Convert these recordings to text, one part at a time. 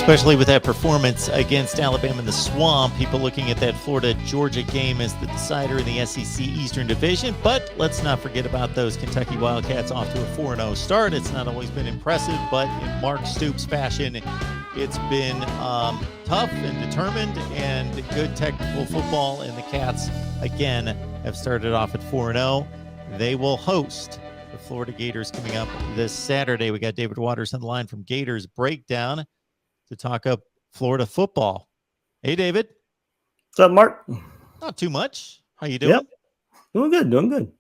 especially with that performance against Alabama in the Swamp. People looking at that Florida-Georgia game as the decider in the SEC Eastern Division. But let's not forget about those Kentucky Wildcats off to a 4-0 start. It's not always been impressive, but in Mark Stoops fashion, it's been tough and determined and good technical football. And the Cats, again, have started off at 4-0. They will host the Florida Gators coming up this Saturday. We got David Waters on the line from Gators Breakdown to talk up Florida football. Hey, David. What's up, Mark? Not too much. How you doing? Yep. Doing good.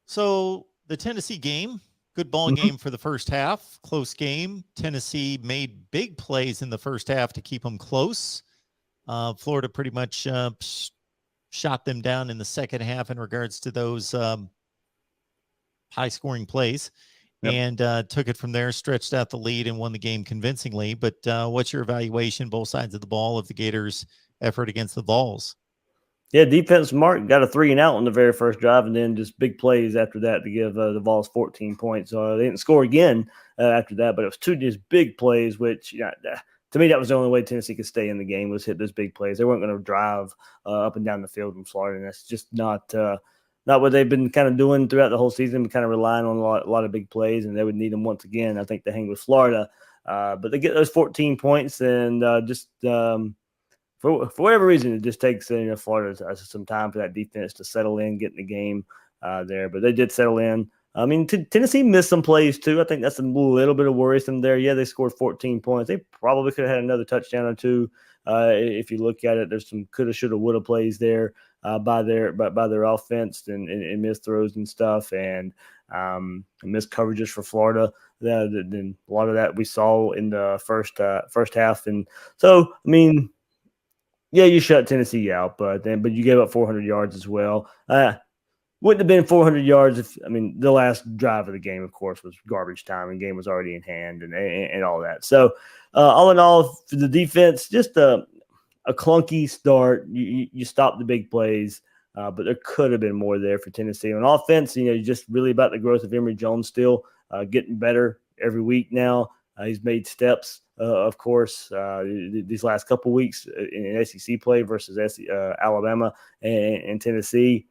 So the Tennessee game, good ball game for the first half. Close game. Tennessee made big plays in the first half to keep them close. Florida pretty much shot them down in the second half in regards to those high-scoring plays. Yep. And took it from there, stretched out the lead, and won the game convincingly. But what's your evaluation, both sides of the ball, of the Gators' effort against the Vols? Yeah, defense, Mark, got a 3-and-out on the very first drive, and then just big plays after that to give the Vols 14 points. They didn't score again after that, but it was two just big plays, which to me that was the only way Tennessee could stay in the game, was hit those big plays. They weren't going to drive up and down the field from Florida, and that's just not what they've been kind of doing throughout the whole season, kind of relying on a lot of big plays, and they would need them once again, I think, to hang with Florida. But they get those 14 points, and for whatever reason, it just takes Florida some time for that defense to settle in, get in the game there. But they did settle in. I mean, Tennessee missed some plays too. I think that's a little bit of worrisome there. Yeah, they scored 14 points. They probably could have had another touchdown or two. If you look at it, there's some coulda, shoulda, woulda plays there by their offense and missed throws and stuff, and missed coverages for Florida. Then a lot of that we saw in the first half, and so I mean, yeah, you shut Tennessee out, but you gave up 400 yards as well. Wouldn't have been 400 yards if, the last drive of the game, of course, was garbage time and game was already in hand and all that. So, all in all, for the defense, just a clunky start. You stopped the big plays, but there could have been more there for Tennessee. On offense, just really about the growth of Emory Jones still getting better every week now. He's made steps, of course, these last couple weeks in SEC play versus Alabama and Tennessee.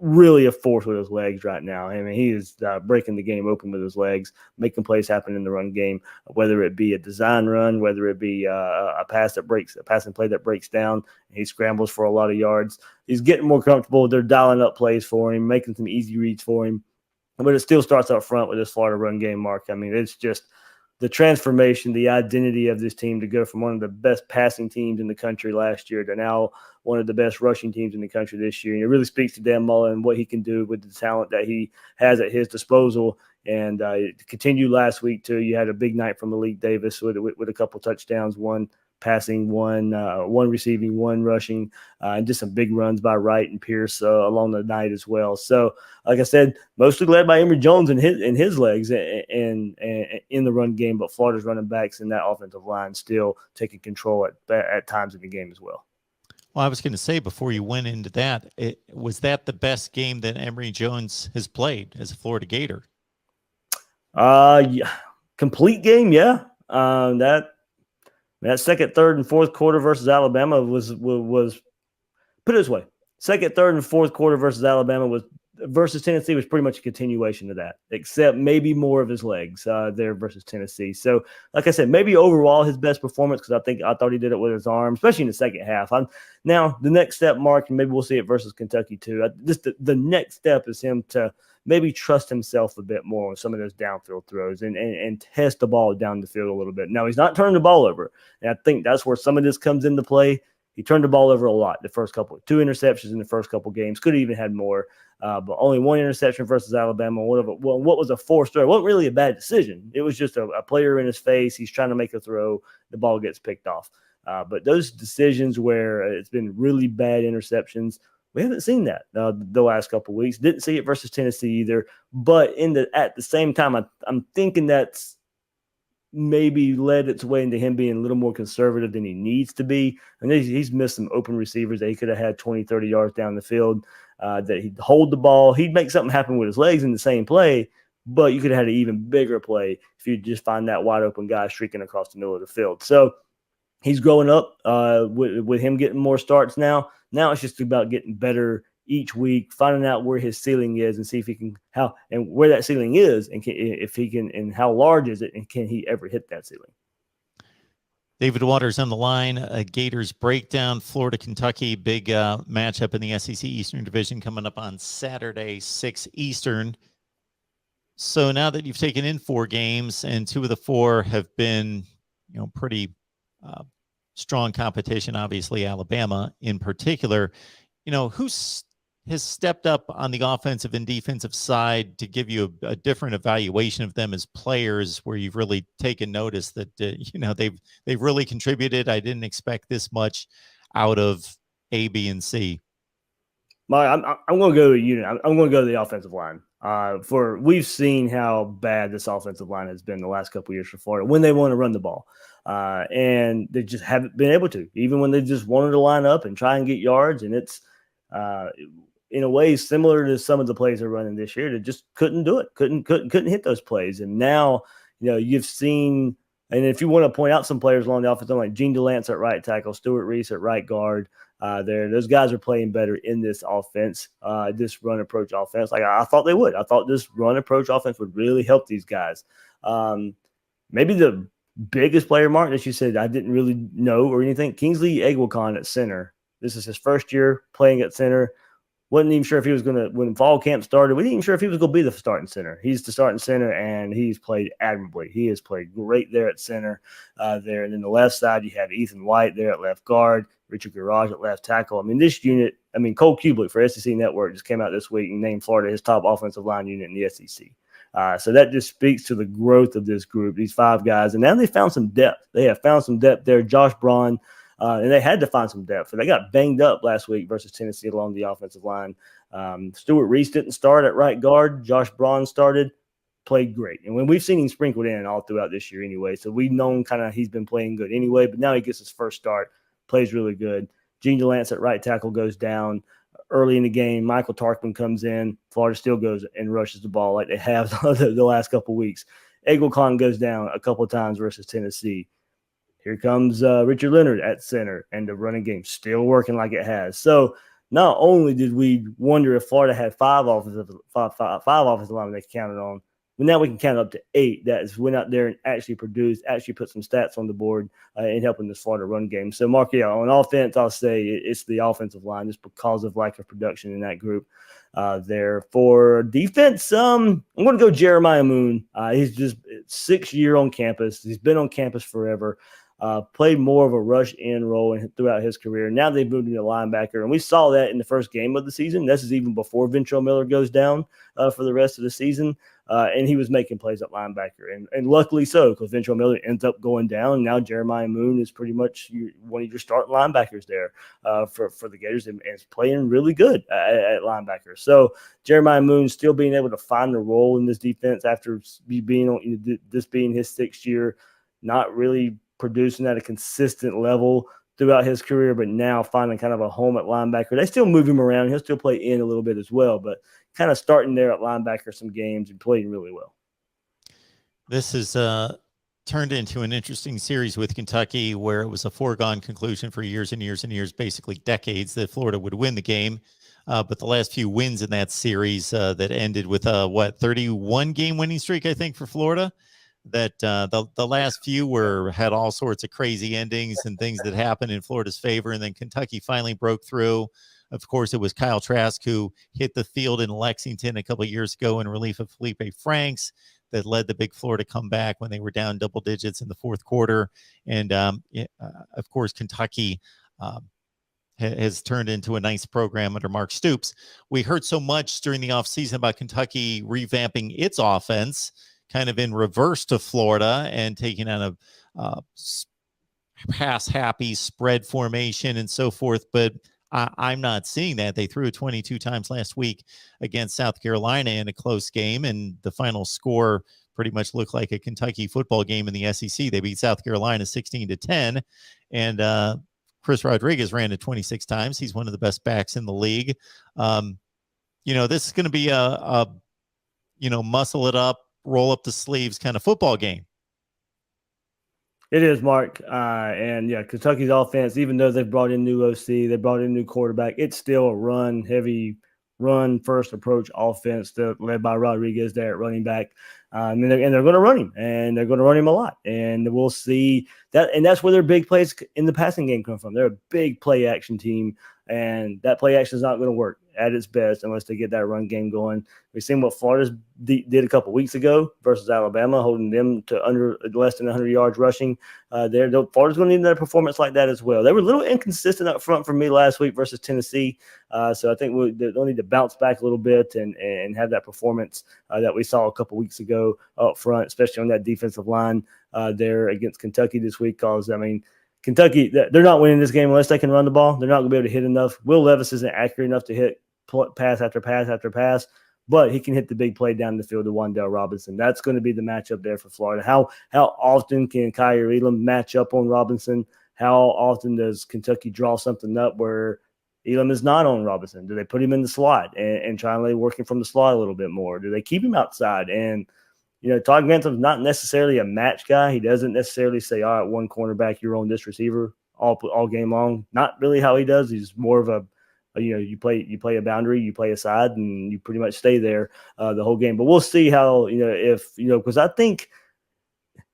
Really a force with his legs right now. He is breaking the game open with his legs, making plays happen in the run game, whether it be a design run, whether it be a passing play that breaks down. He scrambles for a lot of yards. He's getting more comfortable. They're dialing up plays for him, making some easy reads for him. But it still starts up front with this Florida run game, Mark. It's just the transformation, the identity of this team to go from one of the best passing teams in the country last year to now one of the best rushing teams in the country this year. And it really speaks to Dan Mullen and what he can do with the talent that he has at his disposal. And to continue last week, too, you had a big night from Malik Davis with a couple touchdowns, one passing, one receiving, one rushing, and just some big runs by Wright and Pierce along the night as well. So, like I said, mostly led by Emory Jones and his legs and in the run game, but Florida's running backs and that offensive line still taking control at times in the game as well. Well, I was going to say before you went into that, was that the best game that Emory Jones has played as a Florida Gator? Yeah, complete game, yeah. That second, third, and fourth quarter versus Alabama was put it this way: second, third, and fourth quarter versus Alabama versus Tennessee was pretty much a continuation of that, except maybe more of his legs there versus Tennessee. So, like I said, maybe overall his best performance, because I thought he did it with his arm, especially in the second half. Now the next step, Mark, and maybe we'll see it versus Kentucky too. The next step is him to maybe trust himself a bit more on some of those downfield throws and test the ball down the field a little bit. Now, he's not turning the ball over, and I think that's where some of this comes into play. He turned the ball over a lot the first couple, 2 interceptions in the first couple games. Could have even had more, but only 1 interception versus Alabama. What was a forced throw? It wasn't really a bad decision. It was just a player in his face. He's trying to make a throw. The ball gets picked off. But those decisions where it's been really bad interceptions, we haven't seen that the last couple of weeks. Didn't see it versus Tennessee either. But at the same time, I'm thinking that's maybe led its way into him being a little more conservative than he needs to be. And he's missed some open receivers that he could have had 20, 30 yards down the field, that he'd hold the ball. He'd make something happen with his legs in the same play, but you could have had an even bigger play if you just find that wide open guy streaking across the middle of the field. So he's growing up with him getting more starts now. Now it's just about getting better each week, finding out where his ceiling is and see if he can where that ceiling is and if he can and how large is it and can he ever hit that ceiling. David Waters on the line, Gators breakdown, Florida, Kentucky, big matchup in the SEC Eastern Division coming up on Saturday, 6 Eastern. So now that you've taken in 4 games and 2 of the 4 have been, pretty strong competition, obviously Alabama in particular, who has stepped up on the offensive and defensive side to give you a different evaluation of them as players where you've really taken notice that, they've really contributed. I didn't expect this much out of A, B, and C. I'm going to go to unit. I'm going to go to the offensive line. We've seen how bad this offensive line has been the last couple of years for Florida when they want to run the ball. And they just haven't been able to, even when they just wanted to line up and try and get yards. And it's in a way similar to some of the plays they're running this year. They just couldn't do it, couldn't hit those plays. And now, you've seen, and if you want to point out some players along the offensive line, like Gene DeLance at right tackle, Stuart Reese at right guard, those guys are playing better in this offense, this run approach offense. Like I thought they would. I thought this run approach offense would really help these guys. Maybe the biggest player, Mark, that you said I didn't really know or anything, Kingsley Egwelcon at center. This is his first year playing at center. Wasn't even sure if he was going to, when fall camp started, we weren't even sure if he was going to be the starting center. He's the starting center, and he's played admirably. He has played great there at center there. And then the left side, you have Ethan White there at left guard, Richard Garage at left tackle. I mean, this unit, Cole Kublik for SEC Network just came out this week and named Florida his top offensive line unit in the SEC. So that just speaks to the growth of this group, these 5 guys. And now they found some depth. They have found some depth there. Josh Braun, and they had to find some depth. They got banged up last week versus Tennessee along the offensive line. Stuart Reese didn't start at right guard. Josh Braun started, played great. And when we've seen him sprinkled in all throughout this year anyway, so we've known kind of he's been playing good anyway, but now he gets his first start, plays really good. Gene DeLance at right tackle goes down early in the game. Michael Tarkman comes in. Florida still goes and rushes the ball like they have the last couple weeks. Egwelcon goes down a couple of times versus Tennessee. Here comes Richard Leonard at center, and the running game still working like it has. So not only did we wonder if Florida had 5 offensive linemen they counted on, but now we can count up to 8 that went out there and actually produced, actually put some stats on the board in helping this Florida run game. So, Mark, on offense, I'll say it's the offensive line just because of lack of production in that group there. For defense, I'm going to go Jeremiah Moon. He's just 6th year on campus. He's been on campus forever. Played more of a rush in role throughout his career. Now they've moved him to linebacker, and we saw that in the first game of the season. This is even before Ventrell Miller goes down for the rest of the season, and he was making plays at linebacker, and luckily so, because Ventrell Miller ends up going down. And now Jeremiah Moon is pretty much one of your starting linebackers there for the Gators, and is playing really good at linebacker. So Jeremiah Moon still being able to find a role in this defense after being on this being his 6th year, not really producing at a consistent level throughout his career, but now finding kind of a home at linebacker. They still move him around. He'll still play in a little bit as well, but kind of starting there at linebacker some games and playing really well. This has turned into an interesting series with Kentucky where it was a foregone conclusion for years and years and years, basically decades, that Florida would win the game. But the last few wins in that series that ended with a 31 game winning streak, I think, for Florida. That the last few had all sorts of crazy endings and things that happened in Florida's favor. And then Kentucky finally broke through. Of course, it was Kyle Trask who hit the field in Lexington a couple of years ago in relief of Felipe Franks that led the big Florida comeback when they were down double digits in the 4th quarter. And of course, Kentucky has turned into a nice program under Mark Stoops. We heard so much during the offseason about Kentucky revamping its offense, kind of in reverse to Florida and taking on a pass-happy spread formation and so forth. But I'm not seeing that. They threw it 22 times last week against South Carolina in a close game, and the final score pretty much looked like a Kentucky football game in the SEC. They beat South Carolina 16-10, and Chris Rodriguez ran it 26 times. He's one of the best backs in the league. This is going to be a muscle it up, roll up the sleeves kind of football game. It is, Mark. And yeah, Kentucky's offense, even though they've brought in new OC, they brought in new quarterback, it's still a run first approach offense led by Rodriguez there at running back. And they're going to run him, and they're going to run him a lot. And we'll see that. And that's where their big plays in the passing game come from. They're a big play action team, and that play action is not going to work at its best unless they get that run game going. We've seen what Florida did a couple weeks ago versus Alabama, holding them to under less than 100 yards rushing. Florida's going to need another performance like that as well. They were a little inconsistent up front for me last week versus Tennessee, so I think they'll need to bounce back a little bit and have that performance that we saw a couple weeks ago up front, especially on that defensive line there against Kentucky this week. Because Kentucky, they're not winning this game unless they can run the ball. They're not going to be able to hit enough. Will Levis isn't accurate enough to hit pass after pass after pass, but he can hit the big play down the field to Wan'Dale Robinson. That's going to be the matchup there for Florida. How often can Kaiir Elam match up on Robinson? How often does Kentucky draw something up where Elam is not on Robinson? Do they put him in the slot and try and lay working from the slot a little bit more? Do they keep him outside? And Todd Grantham's not necessarily a match guy. He doesn't necessarily say, all right, one cornerback, you're on this receiver all game long. Not really how he does. He's more of a, you play a boundary, you play a side, and you pretty much stay there the whole game. But we'll see how, because I think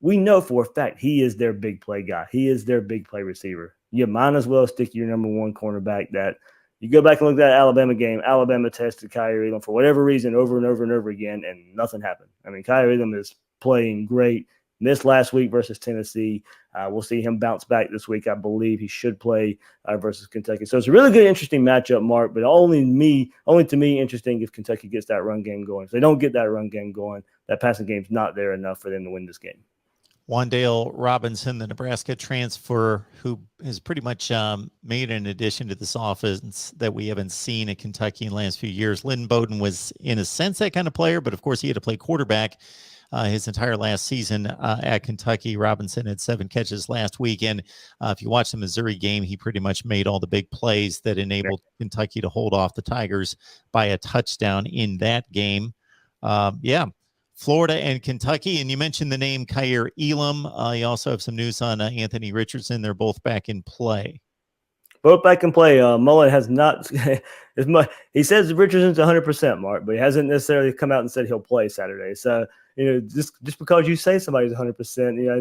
we know for a fact he is their big play guy. He is their big play receiver. You might as well stick your number one cornerback. That you go back and look at that Alabama game. Alabama tested Kaiir Elam for whatever reason over and over and over again, and nothing happened. I mean, Kaiir Elam is playing great. Missed last week versus Tennessee. We'll see him bounce back this week. I believe he should play versus Kentucky. So it's a really good, interesting matchup, Mark, but only to me interesting if Kentucky gets that run game going. If they don't get that run game going, that passing game's not there enough for them to win this game. Wan'Dale Robinson, the Nebraska transfer, who has pretty much made an addition to this offense that we haven't seen at Kentucky in the last few years. Lynn Bowden was, in a sense, that kind of player, but of course he had to play quarterback his entire last season at Kentucky. Robinson had 7 catches last week. And if you watch the Missouri game, he pretty much made all the big plays that enabled Kentucky to hold off the Tigers by a touchdown in that game. Florida and Kentucky. And you mentioned the name Kaiir Elam. You also have some news on Anthony Richardson. They're both back in play. Both back in play. Mullen has not as much. He says Richardson's 100%, Mark, but he hasn't necessarily come out and said he'll play Saturday. So, just because you say somebody's 100%,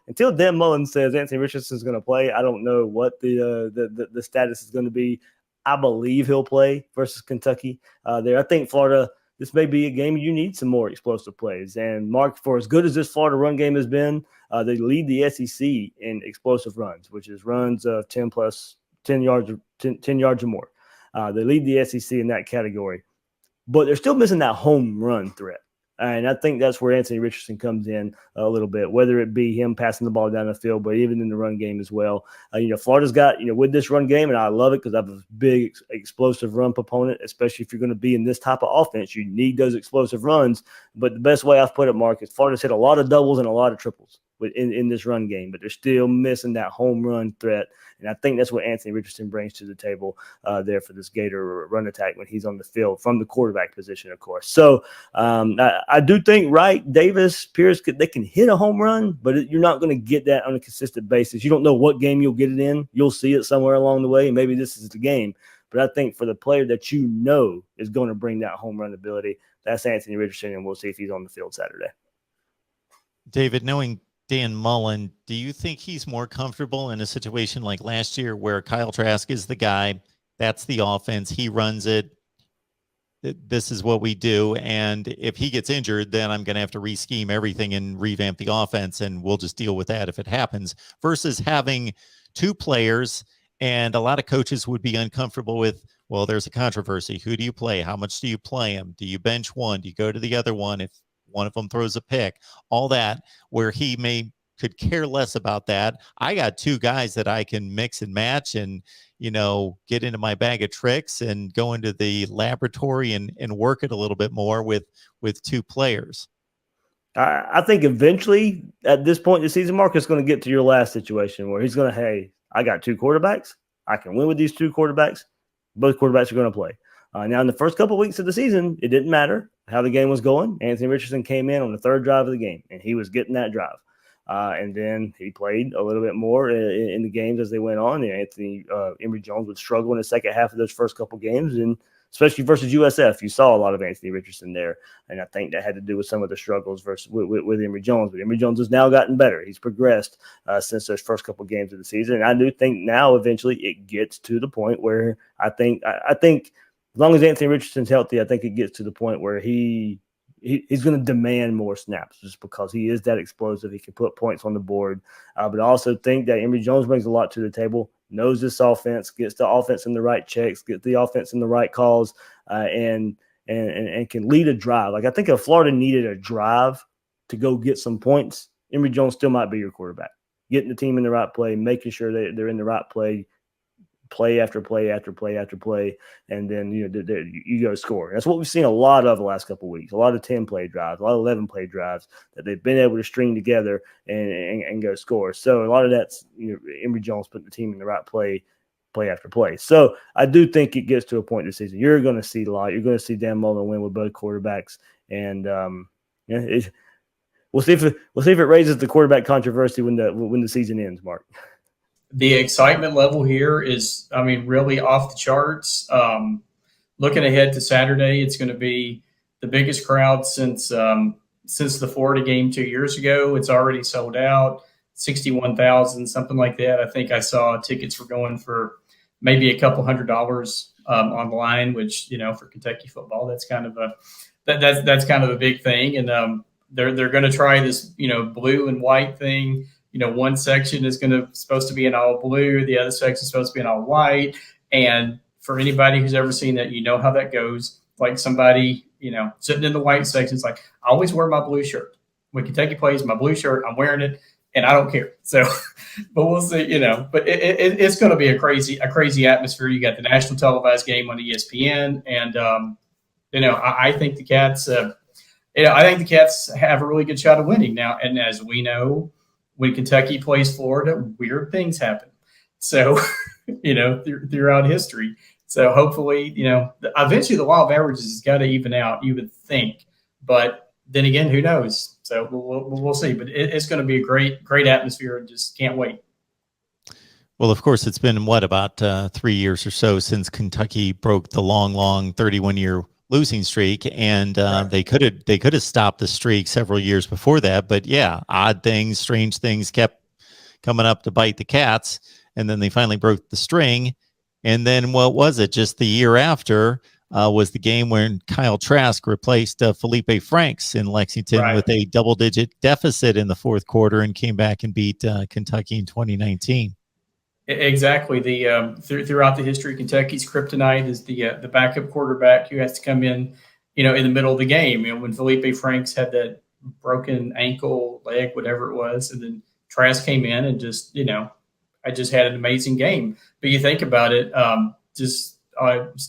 until Dan Mullen says Anthony Richardson's going to play, I don't know what the status is going to be. I believe he'll play versus Kentucky there. I think Florida, this may be a game you need some more explosive plays. And Mark, for as good as this Florida run game has been, they lead the SEC in explosive runs, which is runs of 10 yards or more. They lead the SEC in that category, but they're still missing that home run threat. And I think that's where Anthony Richardson comes in a little bit, whether it be him passing the ball down the field, but even in the run game as well. Florida's got, with this run game, and I love it because I'm a big explosive run proponent, especially if you're going to be in this type of offense. You need those explosive runs. But the best way I've put it, Mark, is Florida's hit a lot of doubles and a lot of triples in this run game, but they're still missing that home run threat. And I think that's what Anthony Richardson brings to the table there for this Gator run attack when he's on the field from the quarterback position, of course. So I do think Wright, Davis, Pierce, they can hit a home run, but you're not going to get that on a consistent basis. You don't know what game you'll get it in. You'll see it somewhere along the way. Maybe this is the game. But I think for the player that is going to bring that home run ability, that's Anthony Richardson, and we'll see if he's on the field Saturday. David, knowing Dan Mullen, do you think he's more comfortable in a situation like last year where Kyle Trask is the guy, that's the offense, he runs it, this is what we do, and if he gets injured, then I'm going to have to re-scheme everything and revamp the offense, and we'll just deal with that if it happens, versus having 2 players, and a lot of coaches would be uncomfortable with, well, there's a controversy. Who do you play? How much do you play him? Do you bench one? Do you go to the other one if one of them throws a pick? All that, where he could care less about that. I got 2 guys that I can mix and match and, get into my bag of tricks and go into the laboratory and work it a little bit more with 2 players. I think eventually at this point in the season, Mark is going to get to your last situation where he's going to, hey, I got 2 quarterbacks. I can win with these 2 quarterbacks. Both quarterbacks are going to play. Now, in the first couple of weeks of the season, it didn't matter. how the game was going. Anthony Richardson came in on the third drive of the game, and he was getting that drive. And then he played a little bit more in the games as they went on. And Emory Jones would struggle in the second half of those first couple games, and especially versus USF, you saw a lot of Anthony Richardson there. And I think that had to do with some of the struggles with Emory Jones. But Emory Jones has now gotten better. He's progressed since those first couple games of the season. And I do think now eventually it gets to the point where I think as long as Anthony Richardson's healthy, I think it gets to the point where he's going to demand more snaps just because he is that explosive. He can put points on the board. But I also think that Emory Jones brings a lot to the table, knows this offense, gets the offense in the right checks, gets the offense in the right calls, and can lead a drive. Like, I think if Florida needed a drive to go get some points, Emory Jones still might be your quarterback. Getting the team in the right play, making sure they're in the right play after play after play after play, and then you go score. That's what we've seen a lot of the last couple of weeks. A lot of 10-play drives, a lot of 11-play drives that they've been able to string together and go score. So a lot of that's Emory Jones putting the team in the right play after play. So I do think it gets to a point this season. You're going to see a lot. You're going to see Dan Mullen win with both quarterbacks, and we'll see if it raises the quarterback controversy when the season ends, Mark. The excitement level here is, really off the charts. Looking ahead to Saturday, it's going to be the biggest crowd since the Florida game 2 years ago. It's already sold out, 61,000, something like that. I think I saw tickets were going for maybe a couple $100 online, which for Kentucky football, that's kind of a big thing. And they're going to try this blue and white thing. One section is supposed to be in all blue. The other section is supposed to be in all white. And for anybody who's ever seen that, how that goes. Like somebody, sitting in the white section is like, I always wear my blue shirt. When Kentucky plays, my blue shirt, I'm wearing it, and I don't care. So, but we'll see, But it's going to be a crazy atmosphere. You got the national televised game on ESPN, and I think the Cats, have a really good shot of winning now. And as we know, when Kentucky plays Florida, weird things happen. So, throughout history. So hopefully, eventually the law of averages has got to even out, you would think. But then again, who knows? So we'll see. But it's going to be a great atmosphere, and just can't wait. Well, of course, it's been about 3 years or so since Kentucky broke the long 31-year losing streak, and Right. they could have stopped the streak several years before that, but odd things, strange things kept coming up to bite the Cats, and then they finally broke the string. And then what was it? Just the year after was the game when Kyle Trask replaced Felipe Franks in Lexington Right. with a double-digit deficit in the fourth quarter and came back and beat Kentucky in 2019. Exactly. The throughout the history, Kentucky's kryptonite is the backup quarterback who has to come in, in the middle of the game. When Felipe Franks had that broken ankle, leg, whatever it was, and then Trask came in and just had an amazing game. But you think about it, I'll just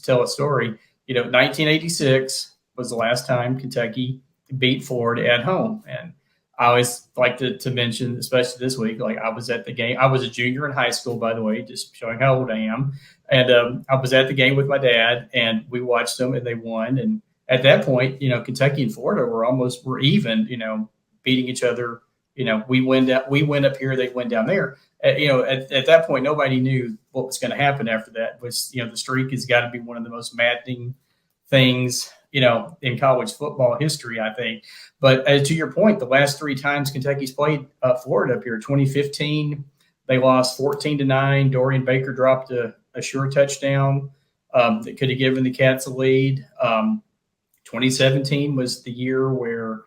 tell a story. 1986 was the last time Kentucky beat Florida at home, and I always like to mention, especially this week, like I was at the game. I was a junior in high school, by the way, just showing how old I am. And I was at the game with my dad, and we watched them, and they won. And at that point, Kentucky and Florida were even, beating each other. We win up here, they win down there. At that point, nobody knew what was going to happen after that. Was the streak has got to be one of the most maddening things in college football history, I think. But to your point, the last three times Kentucky's played Florida up here, 2015, they lost 14-9. Dorian Baker dropped a sure touchdown that could have given the Cats a lead. 2017 was the year where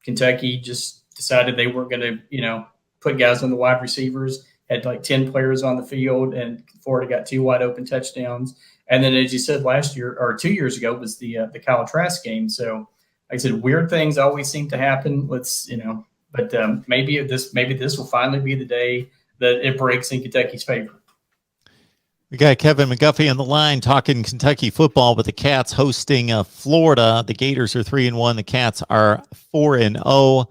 Kentucky just decided they weren't going to, put guys on the wide receivers, had like 10 players on the field, and Florida got 2 wide open touchdowns. And then, as you said, last year or 2 years ago was the Kyle Trask game. So, like I said, weird things always seem to happen. But maybe this will finally be the day that it breaks in Kentucky's favor. We got Kevin McGuffie on the line talking Kentucky football with the Cats hosting Florida. The Gators are 3-1. The Cats are 4-0.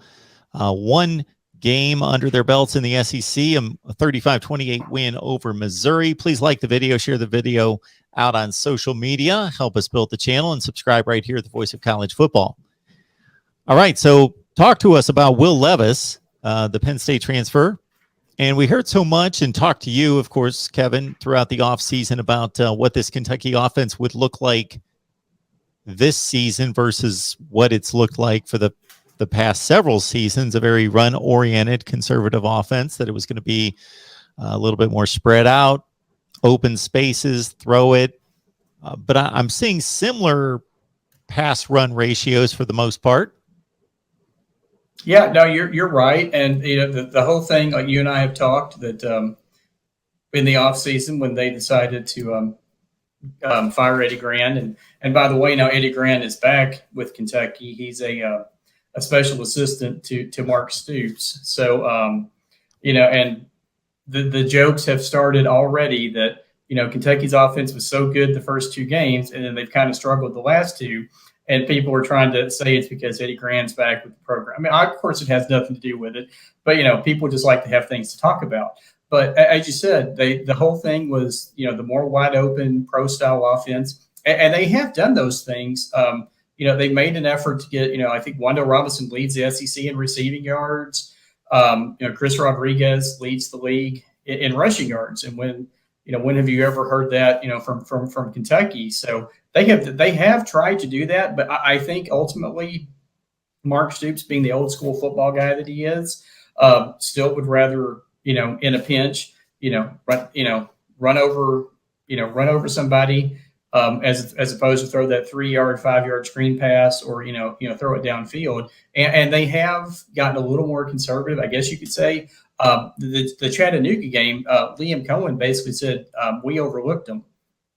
One game under their belts in the SEC, a 35-28 win over Missouri. Please like the video, share the video out on social media, help us build the channel, and subscribe right here at the Voice of College Football. All right, so talk to us about Will Levis, the Penn State transfer. And we heard so much and talked to you, of course, Kevin, throughout the offseason about what this Kentucky offense would look like this season versus what it's looked like for the past several seasons, a very run-oriented conservative offense, that it was going to be a little bit more spread out, open spaces, throw it. But I'm seeing similar pass-run ratios for the most part. Yeah, no, you're right. And the whole thing, like you and I have talked, that in the offseason when they decided to fire Eddie Grand, and by the way, now Eddie Grand is back with Kentucky. He's a special assistant to Mark Stoops. So, and the jokes have started already that, Kentucky's offense was so good the first two games, and then they've kind of struggled the last two. And people are trying to say it's because Eddie Grand's back with the program. I mean, of course, it has nothing to do with it. But, people just like to have things to talk about. But as you said, the whole thing was, the more wide open pro-style offense. And they have done those things. They made an effort to get, I think Wandale Robinson leads the SEC in receiving yards. Chris Rodriguez leads the league in rushing yards. And when have you ever heard that, from Kentucky? So they have tried to do that. But I think ultimately Mark Stoops, being the old school football guy that he is, still would rather, in a pinch, run over somebody, as opposed to throw that 3-yard, 5-yard screen pass, or throw it downfield. And they have gotten a little more conservative, I guess you could say. The Chattanooga game, Liam Cohen basically said, we overlooked them.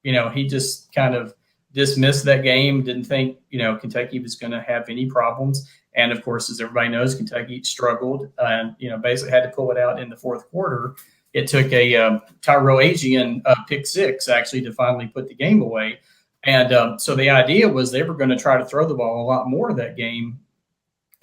He just kind of dismissed that game, didn't think Kentucky was going to have any problems. And of course, as everybody knows, Kentucky struggled and basically had to pull it out in the fourth quarter. It took a Tyrell Ajian pick six actually to finally put the game away. And so the idea was they were going to try to throw the ball a lot more that game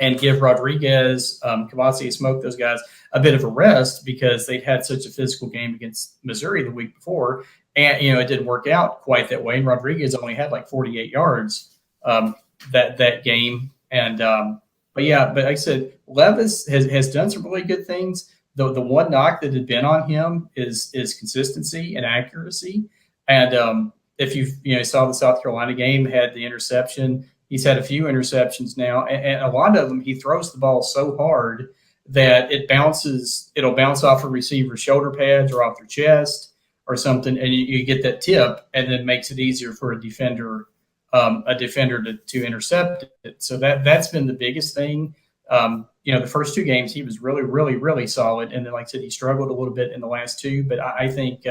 and give Rodriguez, Kavasi, Smoke, those guys a bit of a rest, because they'd had such a physical game against Missouri the week before. And, it didn't work out quite that way. And Rodriguez only had like 48 yards that game. And but like I said, Levis has done some really good things. The one knock that had been on him is consistency and accuracy. And if you saw the South Carolina game, had the interception. He's had a few interceptions now, and a lot of them he throws the ball so hard that it'll bounce off a receiver's shoulder pads or off their chest or something, and you get that tip, and then makes it easier for a defender to intercept it. So that's been the biggest thing. The first two games he was really, really, really solid, and then like I said, he struggled a little bit in the last two. But I think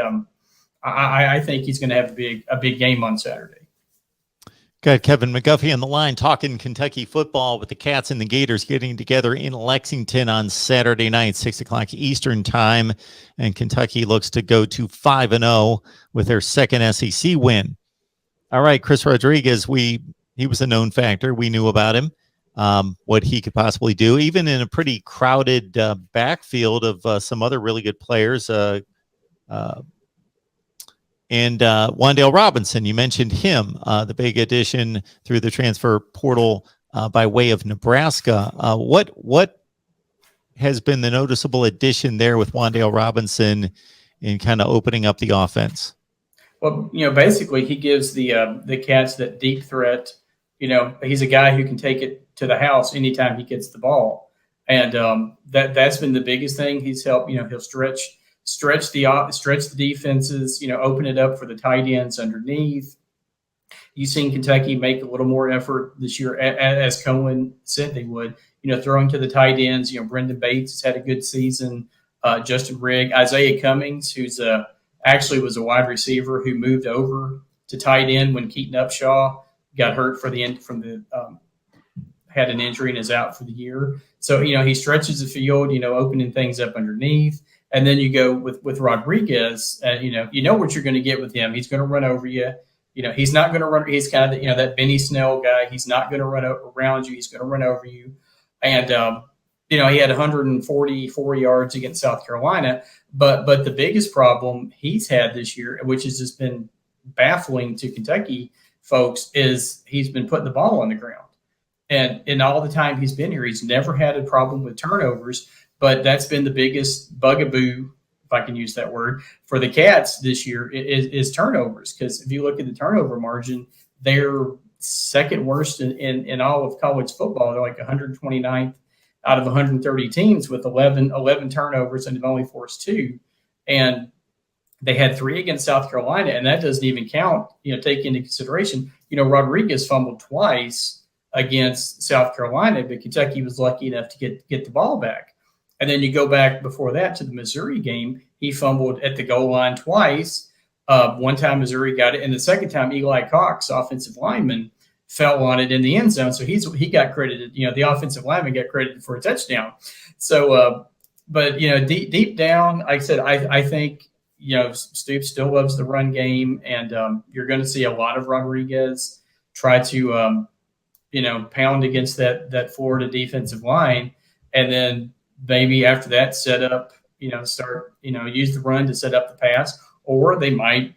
I think he's going to have a big game on Saturday. Got Kevin McGuffie on the line talking Kentucky football with the Cats and the Gators getting together in Lexington on Saturday night, 6 o'clock Eastern time. And Kentucky looks to go to 5-0 with their second SEC win. All right, Chris Rodriguez, he was a known factor. We knew about him, what he could possibly do, even in a pretty crowded backfield of some other really good players. And Wandale Robinson, you mentioned him, the big addition through the transfer portal by way of Nebraska. What has been the noticeable addition there with Wandale Robinson in kind of opening up the offense? Well, basically he gives the Cats that deep threat. He's a guy who can take it to the house anytime he gets the ball, and that's been the biggest thing. He's helped. He'll stretch the defenses, open it up for the tight ends underneath. You've seen Kentucky make a little more effort this year, as Cohen said they would, throwing to the tight ends. Brendan Bates has had a good season. Justin Rigg, Isaiah Cummings, who's actually was a wide receiver who moved over to tight end when Keaton Upshaw got hurt had an injury and is out for the year. So, he stretches the field, opening things up underneath. And then you go with Rodriguez, what you're going to get with him. He's going to run over you. He's not going to run. He's kind of that Benny Snell guy. He's not going to run around you. He's going to run over you. And he had 144 yards against South Carolina. But the biggest problem he's had this year, which has just been baffling to Kentucky folks, is he's been putting the ball on the ground. And in all the time he's been here, he's never had a problem with turnovers. But that's been the biggest bugaboo, if I can use that word, for the Cats this year is turnovers. Because if you look at the turnover margin, they're second worst in all of college football. They're like 129th out of 130 teams with 11 turnovers, and they've only forced 2. And they had 3 against South Carolina, and that doesn't even count, take into consideration, Rodriguez fumbled twice against South Carolina, but Kentucky was lucky enough to get the ball back. And then you go back before that to the Missouri game, he fumbled at the goal line twice. One time Missouri got it, and the second time Eli Cox, offensive lineman, fell on it in the end zone. So he got credited, the offensive lineman got credited for a touchdown. So, but, deep down, like I said, I think, Stoops still loves the run game, and you're going to see a lot of Rodriguez try to, pound against that Florida defensive line. And then maybe after that set up, start, use the run to set up the pass, or they might,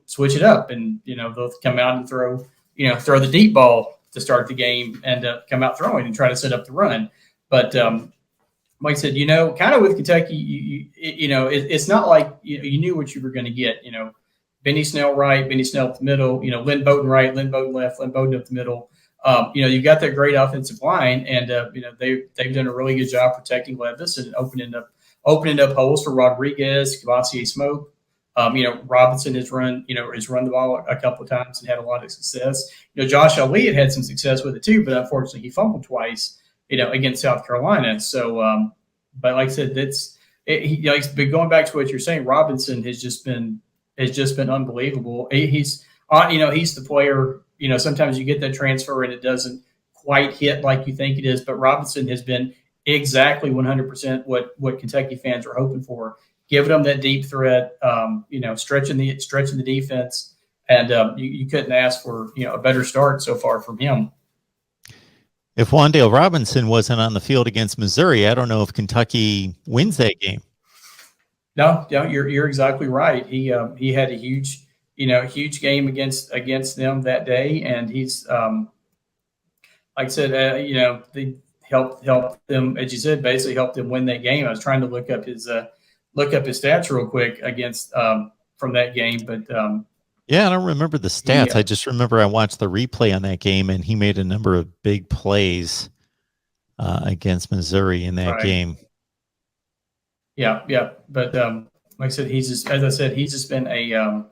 switch it up and, they'll come out and throw the deep ball to start the game and come out throwing and try to set up the run. But like I said, kind of with Kentucky, it's not like you knew what you were going to get. Benny Snell right, Benny Snell up the middle. Lynn Bowden right, Lynn Bowden left, Lynn Bowden up the middle. You've got that great offensive line, and they've done a really good job protecting Levis and opening up holes for Rodriguez, Cavassier Smoke. Robinson has run the ball a couple of times and had a lot of success. Josh Ali had some success with it too, but unfortunately he fumbled twice, against South Carolina. So, but like I said, but going back to what you're saying, Robinson has just been unbelievable. He's the player. Sometimes you get that transfer and it doesn't quite hit like you think it is, but Robinson has been exactly 100% what Kentucky fans are hoping for. Giving them that deep threat, stretching the defense, and you couldn't ask for a better start so far from him. If Wan'Dale Robinson wasn't on the field against Missouri, I don't know if Kentucky wins that game. No, you're exactly right. He had a huge game against them that day, and he's like I said, they helped them, as you said, basically helped them win that game. I was trying to look up his stats real quick against from that game, but yeah, I don't remember the stats. I just remember I watched the replay on that game, and he made a number of big plays against Missouri in that game. Yeah. But like I said, he's just been a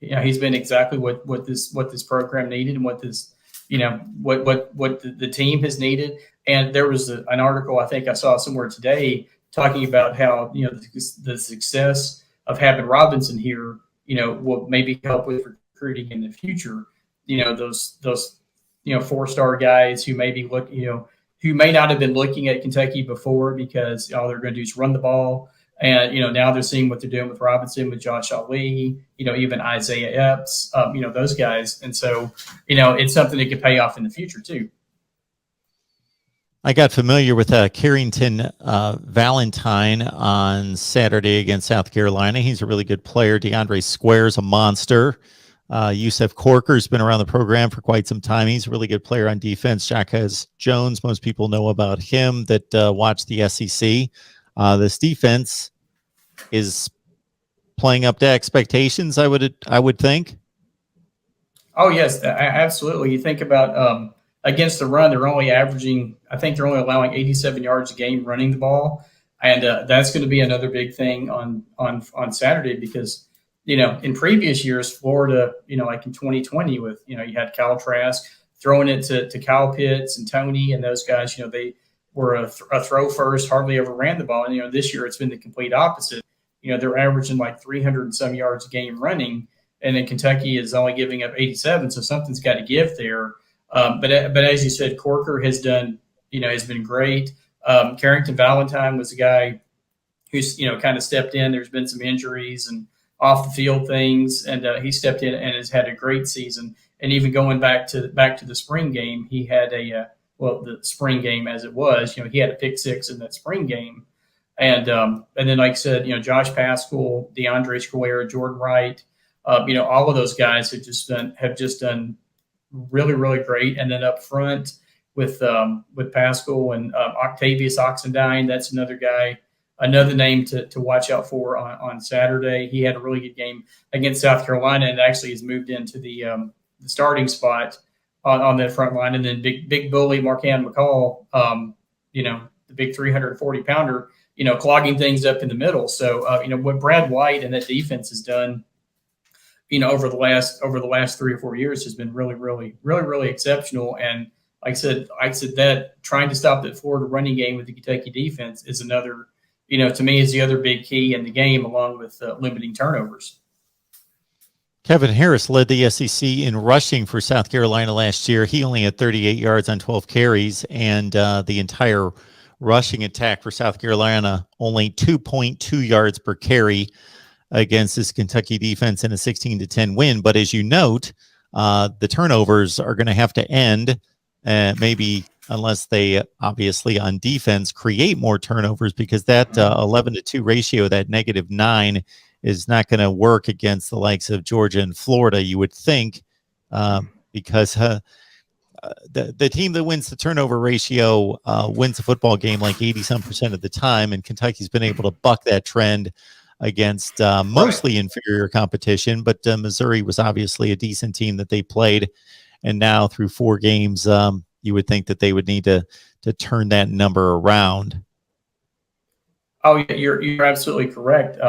he's been exactly what this program needed and what this what the team has needed. And there was an article I think I saw somewhere today talking about how the success of having Robinson here will maybe help with recruiting in the future. Those 4-star guys who maybe who may not have been looking at Kentucky before because all they're going to do is run the ball. And, now they're seeing what they're doing with Robinson, with Josh Ali, even Isaiah Epps, those guys. And so, it's something that could pay off in the future too. I got familiar with Carrington Valentine on Saturday against South Carolina. He's a really good player. DeAndre Square's a monster. Yusef Corker's been around the program for quite some time. He's a really good player on defense. Jacquez Jones, most people know about him that watch the SEC. This defense is playing up to expectations, I would think. Oh, yes, absolutely. You think about against the run, they're only allowing 87 yards a game running the ball. And that's going to be another big thing on Saturday because, in previous years, Florida, like in 2020 with, you had Kyle Trask throwing it to Kyle Pitts and Tony and those guys, they were a throw first, hardly ever ran the ball. And, this year it's been the complete opposite. They're averaging like 300 and some yards a game running. And then Kentucky is only giving up 87. So something's got to give there. But as you said, Corker has done, has been great. Carrington Valentine was a guy who's, kind of stepped in. There's been some injuries and off the field things, and he stepped in and has had a great season. And even going back to the spring game, he had the spring game as it was. He had a pick six in that spring game. And then, like I said, Josh Paschal, DeAndre Square, Jordan Wright, all of those guys have just done really, really great. And then up front with Paschal and Octavius Oxendine, that's another guy, another name to watch out for on Saturday. He had a really good game against South Carolina and actually has moved into the starting spot on that front line. And then big bully Marquand McCall, the big 340 pounder, clogging things up in the middle. So, what Brad White and that defense has done, over the last 3 or 4 years has been really, really, really, really exceptional. And like I said that trying to stop that Florida running game with the Kentucky defense is another, to me, is the other big key in the game, along with limiting turnovers. Kevin Harris led the SEC in rushing for South Carolina last year. He only had 38 yards on 12 carries, and the entire rushing attack for South Carolina only 2.2 yards per carry against this Kentucky defense in a 16-10 win. But as you note, the turnovers are going to have to end, maybe unless they obviously on defense create more turnovers, because that 11-2 ratio, that -9, is not going to work against the likes of Georgia and Florida, you would think, because the team that wins the turnover ratio wins the football game like 80-some% of the time, and Kentucky's been able to buck that trend against mostly inferior competition. But Missouri was obviously a decent team that they played, and now through 4 games, you would think that they would need to turn that number around. Oh, yeah, you're absolutely correct.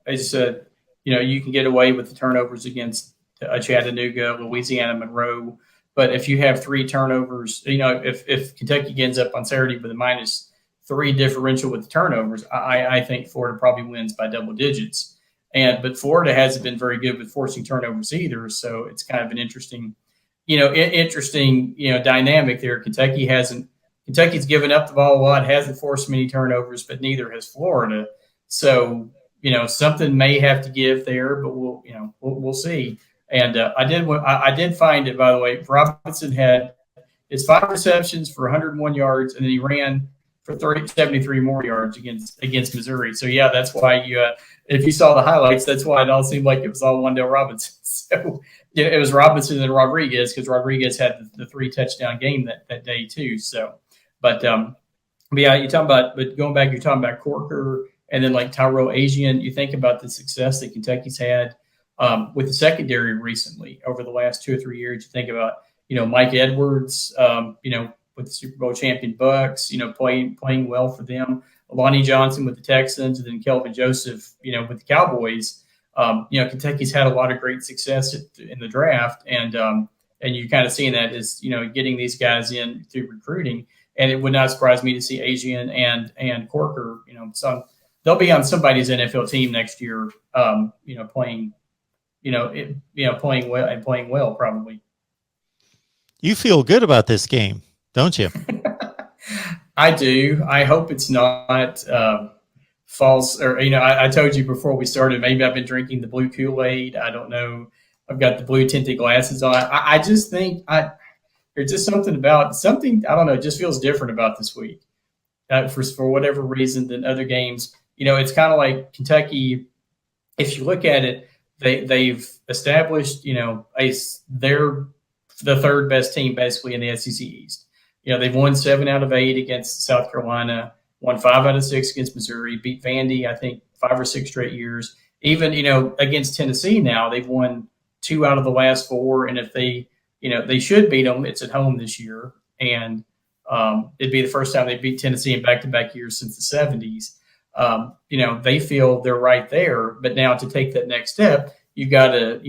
As you said, you can get away with the turnovers against Chattanooga, Louisiana Monroe, but if you have 3 turnovers, if Kentucky ends up on Saturday with a -3 differential with the turnovers, I think Florida probably wins by double digits. But Florida hasn't been very good with forcing turnovers either, so it's kind of an interesting dynamic there. Kentucky's given up the ball a lot, hasn't forced many turnovers, but neither has Florida. So, something may have to give there, but we'll see. And I did find it, by the way, Robinson had his 5 receptions for 101 yards, and then he ran for 73 more yards against Missouri. So yeah, that's why if you saw the highlights, that's why it all seemed like it was all Wan'Dale Robinson. So it was Robinson and Rodriguez, because Rodriguez had the 3 touchdown game that day too. So, but yeah, but going back, you're talking about Corker and then like Tyrell Asian. You think about the success that Kentucky's had with the secondary recently over the last 2 or 3 years. You think about Mike Edwards, with the Super Bowl champion Bucks, playing well for them. Lonnie Johnson with the Texans, and then Kelvin Joseph, with the Cowboys. Kentucky's had a lot of great success in the draft, and you're kind of seeing that as getting these guys in through recruiting. And it would not surprise me to see Asian and Corker, so they'll be on somebody's NFL team next year, playing well probably. You feel good about this game, don't you? I do. I hope it's not false. Or, I told you before we started, maybe I've been drinking the blue Kool-Aid. I don't know. I've got the blue tinted glasses on. I just think there's just something, I don't know, it just feels different about this week for whatever reason than other games. It's kind of like Kentucky, if you look at it, they've established, they're the 3rd best team basically in the SEC East. They've won 7 out of 8 against South Carolina, won 5 out of 6 against Missouri, beat Vandy, I think 5 or 6 straight years. Even, against Tennessee now, they've won 2 out of the last 4. And if they should beat them, it's at home this year. And it'd be the first time they beat Tennessee in back-to-back years since the 70s. They feel they're right there. But now to take that next step, you've got to,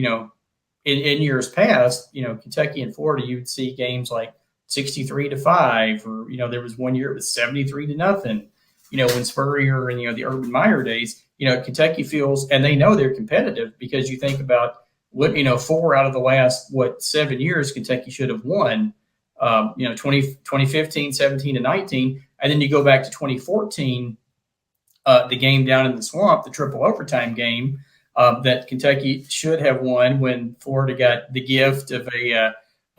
in years past, Kentucky and Florida, you would see games like 63-5, or, there was one year it was 73-0, when Spurrier and, the Urban Meyer days, Kentucky feels, and they know they're competitive, because you think about what, 4 out of the last, 7 years Kentucky should have won, 2015, 17 and 19. And then you go back to 2014, the game down in the swamp, the triple overtime game, that Kentucky should have won when Florida got the gift of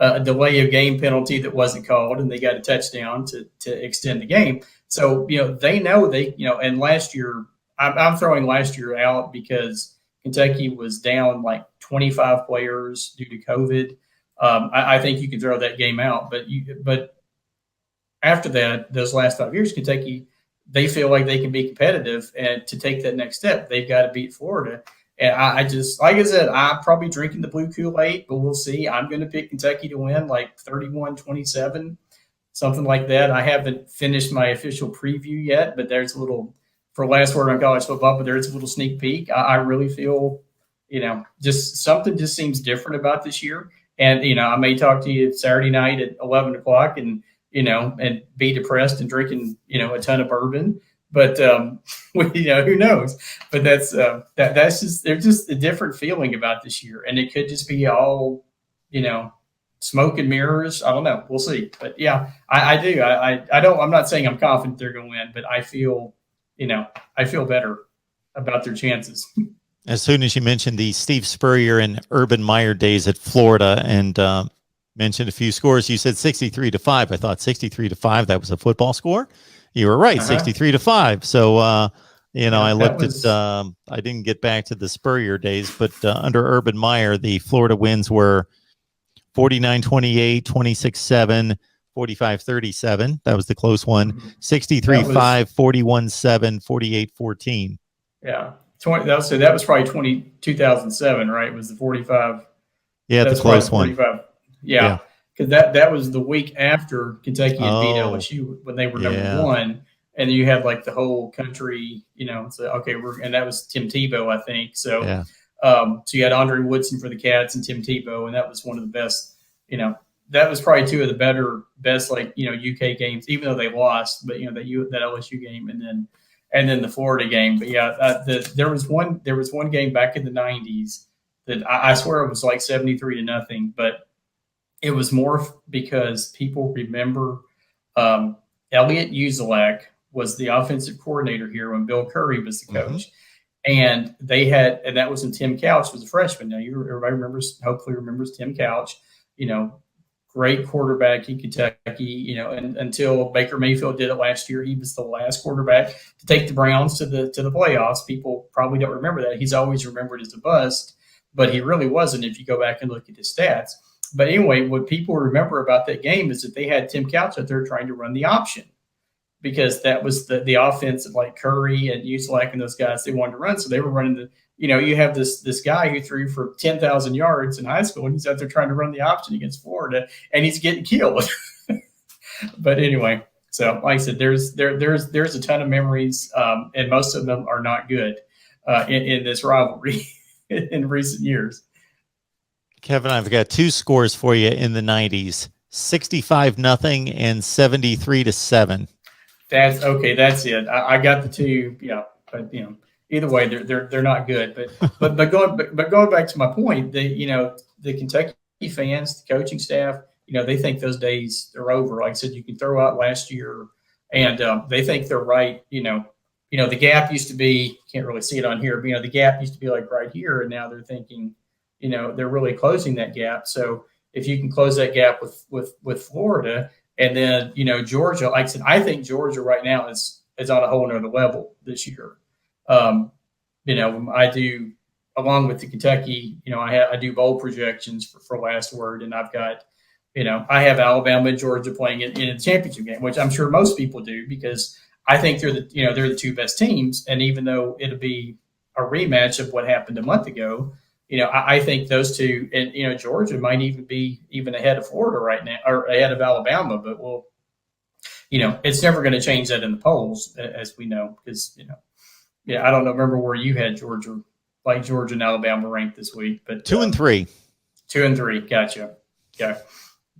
a delay of game penalty that wasn't called, and they got a touchdown to extend the game. So, they know and last year, I'm throwing last year out because Kentucky was down like 25 players due to COVID. I think you can throw that game out, but after that, those last 5 years, Kentucky, they feel like they can be competitive, and to take that next step, they've got to beat Florida. And I just, like I said, I'm probably drinking the blue Kool-Aid, but we'll see. I'm going to pick Kentucky to win like 31-27, something like that. I haven't finished my official preview yet, but there's a little, for last word on college football, but there's a little sneak peek. I really feel, just something just seems different about this year. And, I may talk to you Saturday night at 11 o'clock and be depressed and drinking, a ton of bourbon. But, who knows? But that's just, there's just a different feeling about this year. And it could just be all, smoke and mirrors. I don't know. We'll see. But yeah, I do. I'm not saying I'm confident they're going to win, but I feel better about their chances. As soon as you mentioned the Steve Spurrier and Urban Meyer days at Florida and mentioned a few scores, you said 63-5. I thought 63-5, that was a football score. You were right, 63-5. So, I looked at, I didn't get back to the Spurrier days, but under Urban Meyer, the Florida wins were 49-28, 26-7, 45-37. That was the close one. 63-5, 41-7, 48-14. Yeah. That was probably 2007, right? It was the 45. Yeah, the close one. Yeah. Because that was the week after Kentucky had beat LSU when they were number one, and you had like the whole country, so okay, and that was Tim Tebow, I think. So, so you had Andre Woodson for the Cats and Tim Tebow, and that was one of the best. That was probably two of the best UK games, even though they lost. But that LSU game, and then the Florida game. But yeah, there was one game back in the 90s that I swear it was like 73-0, but it was more because people remember Elliot Uzelak was the offensive coordinator here when Bill Curry was the coach. And that was when Tim Couch was a freshman. Now, everybody hopefully remembers Tim Couch, great quarterback in Kentucky, and until Baker Mayfield did it last year, he was the last quarterback to take the Browns to the playoffs. People probably don't remember that. He's always remembered as a bust, but he really wasn't if you go back and look at his stats. But anyway, what people remember about that game is that they had Tim Couch out there trying to run the option, because that was the offense that like Curry and Uselak and those guys they wanted to run. So they were running you have this guy who threw for 10,000 yards in high school, and he's out there trying to run the option against Florida, and he's getting killed. But anyway, so like I said, there's a ton of memories, and most of them are not good in this rivalry in recent years. Kevin, I've got two scores for you in the 90s, 65-0 and 73-7. That's okay. That's it. I got the two. Yeah, but either way, they're not good. But going back to my point, the Kentucky fans, the coaching staff, they think those days are over. Like I said, you can throw out last year, and they think they're right. The gap used to be, can't really see it on here, but the gap used to be like right here, and now they're thinking, they're really closing that gap. So if you can close that gap with Florida, and then Georgia, like I said, I think Georgia right now is on a whole nother level this year. I do, along with the Kentucky, I do bowl projections for last word, and I've got, I have Alabama and Georgia playing in a championship game, which I'm sure most people do, because I think they're the two best teams. And even though it'll be a rematch of what happened a month ago, I think those two, and Georgia might even be ahead of Florida right now, or ahead of Alabama. But it's never going to change that in the polls, as we know, because I don't know. Remember where you had Georgia and Alabama ranked this week, but 2 and 3, 2 and 3. Gotcha. Yeah,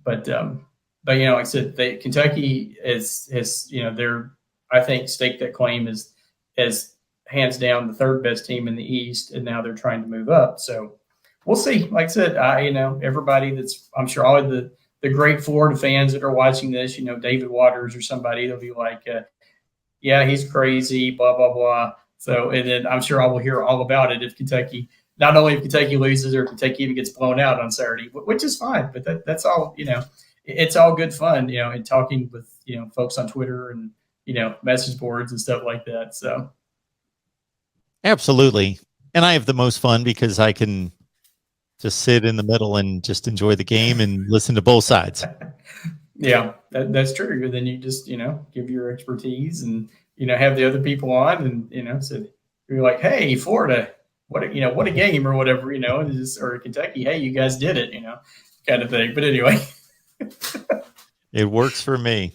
but like I said, Kentucky has they're, I think, staked that claim as hands down the third best team in the East, and now they're trying to move up. So we'll see. Like I said, everybody I'm sure all of the great Florida fans that are watching this, David Waters or somebody, they'll be like, yeah, he's crazy, blah, blah, blah. So, and then I'm sure I will hear all about it if Kentucky not only if Kentucky loses or if Kentucky even gets blown out on Saturday, which is fine. But that's all, it's all good fun, and talking with, folks on Twitter and, message boards and stuff like that. So. Absolutely. And I have the most fun because I can just sit in the middle and just enjoy the game and listen to both sides. Yeah, that's true. Then you just, give your expertise and, have the other people on and, so you're like, hey, Florida, what a game or whatever, or Kentucky, hey, you guys did it, kind of thing. But anyway. It works for me.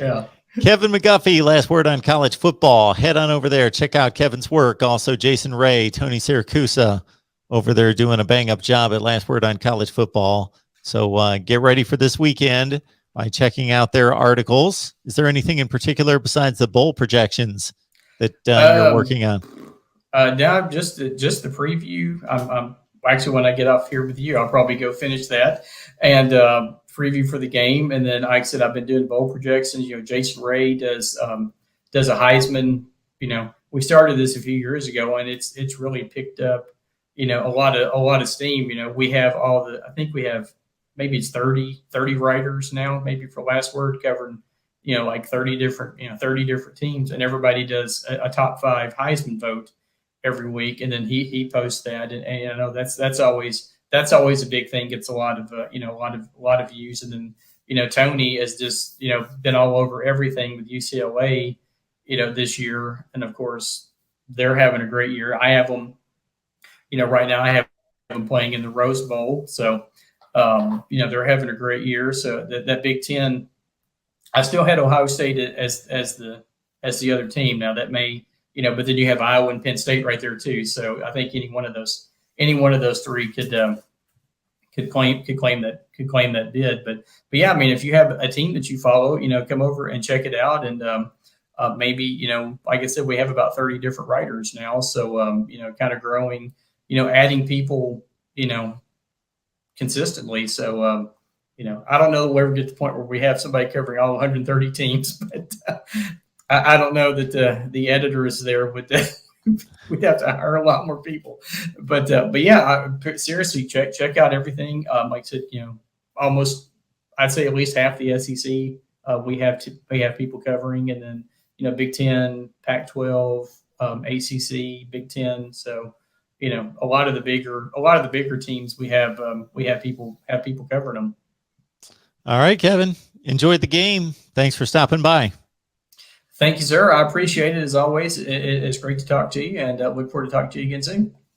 Yeah. Kevin McGuffie, last word on college football. Head on over there. Check out Kevin's work. Also, Jason Ray, Tony Siracusa over there doing a bang-up job at Last Word on College Football. So get ready for this weekend by checking out their articles. Is there anything in particular besides the bowl projections that you're working on? No, just the preview. I'm actually, when I get off here with you, I'll probably go finish that and preview for the game. And then, like I said, I've been doing bowl projections. Jason Ray does a Heisman. We started this a few years ago, and it's really picked up. A lot of steam. We have I think we have maybe it's 30 writers now, maybe for Last Word, covering like 30 different teams, and everybody does a top 5 Heisman vote every week, and then he posts that, and I know that's always a big thing. Gets a lot of a lot of views, and then Tony has just been all over everything with UCLA this year, and of course they're having a great year. I have them right now. I have them playing in the Rose Bowl, so they're having a great year. So that Big Ten, I still had Ohio State as the other team. Now that may but then you have Iowa and Penn State right there too. So I think any one of those 3 could claim that bid. But yeah, I mean, if you have a team that you follow, come over and check it out. And maybe, like I said, we have about 30 different writers now. So, kind of growing, adding people, consistently. So, I don't know where we get to the point where we have somebody covering all 130 teams, but I don't know that the editors there would we'd have to hire a lot more people. But yeah, seriously, check out everything. Like I said, almost I'd say at least half the SEC we have people covering, and then Big Ten, Pac-12, ACC, Big Ten. So a lot of the bigger teams we have people covering them. All right, Kevin, enjoyed the game. Thanks for stopping by. Thank you, sir. I appreciate it as always. It's great to talk to you, and look forward to talking to you again soon.